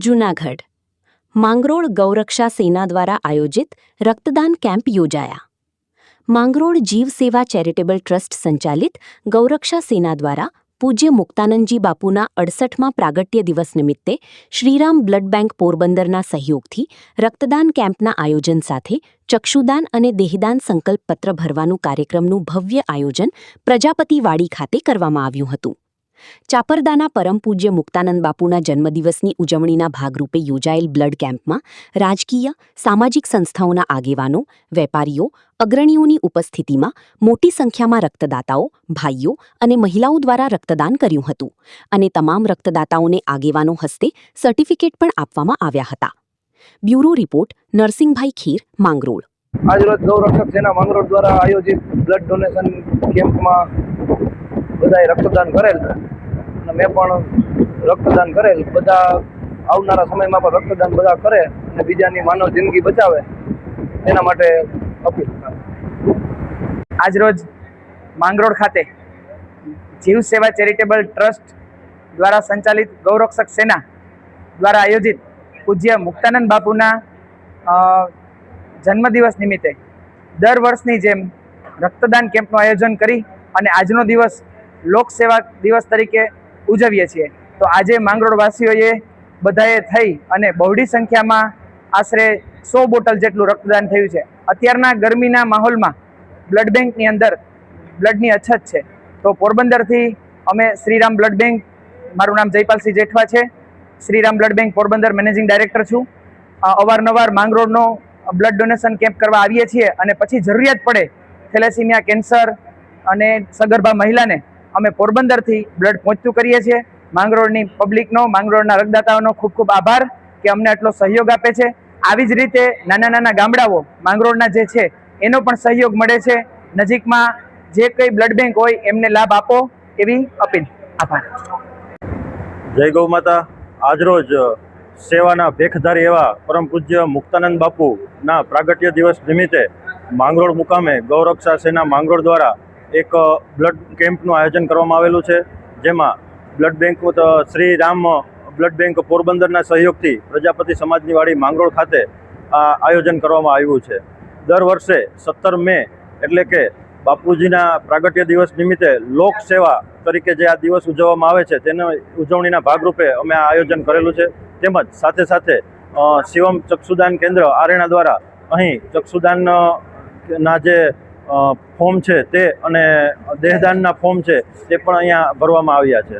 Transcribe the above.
જૂનાગઢ માંગરોળ ગૌરક્ષા સેના દ્વારા આયોજિત રક્તદાન કેમ્પ યોજાયા। માંગરોળ જીવ સેવા ચેરિટેબલ ટ્રસ્ટ સંચાલિત ગૌરક્ષા સેના દ્વારા પૂજ્ય મુક્તાનંદજી બાપુના 68મા પ્રાગટ્ય દિવસ નિમિત્તે શ્રીરામ બ્લડ બેંક પોરબંદરના સહયોગથી રક્તદાન કેમ્પના આયોજન સાથે ચક્ષુદાન અને દેહદાન સંકલ્પપત્ર ભરવાનું કાર્યક્રમનું ભવ્ય આયોજન પ્રજાપતિવાડી ખાતે કરવામાં આવ્યું હતું। ચાપરદાના પરમ પૂજ્ય મુક્તાનંદ બાપુના જન્મદિવસની ઉજવણીના ભાગરૂપે યોજાયેલ બ્લડ કેમ્પમાં રાજકીય સામાજિક સંસ્થાઓના આગેવાનો, વેપારીઓ, અગ્રણીઓની ઉપસ્થિતિમાં મોટી સંખ્યામાં રક્તદાતાઓ, ભાઈઓ અને મહિલાઓ દ્વારા રક્તદાન કર્યું હતું અને તમામ રક્તદાતાઓને આગેવાનો હસ્તે સર્ટિફિકેટ પણ આપવામાં આવ્યા હતા। બ્યુરો રિપોર્ટ નરસિંહભાઈ ખીર, માંગરોળ। આજરોજ ગૌરક્ષક સેના માંગરોળ દ્વારા આયોજિત બ્લડ ડોનેશન કેમ્પમાં બધાએ રક્તદાન કરેલ અને મેં પણ રક્તદાન કરેલ। બધા આવનારા સમયમાં પણ રક્તદાન બધા કરે અને બીજાની માનવ જિંદગી બચાવે એના માટે અપીલ। આજરોજ માંગરોળ ખાતે જીવ સેવા ચેરિટેબલ ટ્રસ્ટ દ્વારા સંચાલિત ગૌરક્ષક સેના દ્વારા આયોજિત પૂજ્ય મુક્તાનંદ બાપુના જન્મદિવસ નિમિત્તે દર વર્ષની જેમ રક્તદાન કેમ્પનું આયોજન કરી અને આજનો દિવસ લોકસેવા દિવસ તરીકે ઉજવીએ છીએ। તો આજે માંગરોળવાસીઓએ બધાએ થઈ અને બહોળી સંખ્યામાં આશરે 100 બોટલ જેટલું રક્તદાન થયું છે। અત્યારના ગરમીના માહોલમાં બ્લડ બેંકની અંદર બ્લડની અછત છે, તો પોરબંદરથી અમે શ્રીરામ બ્લડ બેંક, મારું નામ જયપાલસિંહ જેઠવા છે, Shriram blood bank Porbandar managing director છું। અવારનવાર માંગરોળનો બ્લડ ડોનેશન કેમ્પ કરવા આવીએ છીએ અને પછી જરૂરિયાત પડે થેલેસીમિયા, કેન્સર અને સગર્ભા મહિલાને અમે પોરબંદરથી બ્લડ પહોંચતું કરીએ છીએ। માંગરોળની પબ્લિકનો, માંગરોળના રક્તદાતાઓનો ખૂબ ખૂબ આભાર કે અમને આટલો સહયોગ આપે છે। આવી જ રીતે નાના નાના ગામડાઓ માંગરોળના જે છે એનો પણ સહયોગ મળે છે। નજીકમાં જે કંઈ બ્લડ બેંક હોય એમને લાભ આપો એવી અપીલ। આભાર। જય ગૌ માતા। આજરોજ સેવાના ભેખધારી એવા પરમ પૂજ્ય મુક્તાનંદ બાપુના પ્રાગટ્ય દિવસ નિમિત્તે માંગરોળ મુકામે ગૌરક્ષા સેના માંગરોળ દ્વારા એક બ્લડ કેમ્પનું આયોજન કરવામાં આવેલું છે, જેમાં blood bank Shri Ram blood bank પોરબંદરના સહયોગથી પ્રજાપતિ સમાજની વાડી માંગરોળ ખાતે આ આયોજન કરવામાં આવ્યું છે। દર વર્ષે 17 મે એટલે કે બાપુજીના પ્રાગટ્ય દિવસ નિમિત્તે લોક સેવા તરીકે જે આ દિવસ ઉજવવામાં આવે છે તેના ઉજવણીના ભાગરૂપે અમે આ આયોજન કરેલું છે। તેમજ સાથે સાથે શિવમ ચક્ષુદાન કેન્દ્ર આરેણા દ્વારા અહીં ચક્ષુદાનના જે ફોર્મ છે તે અને દેહદાનના ફોર્મ છે તે પણ અહીંયા ભરવામાં આવ્યા છે।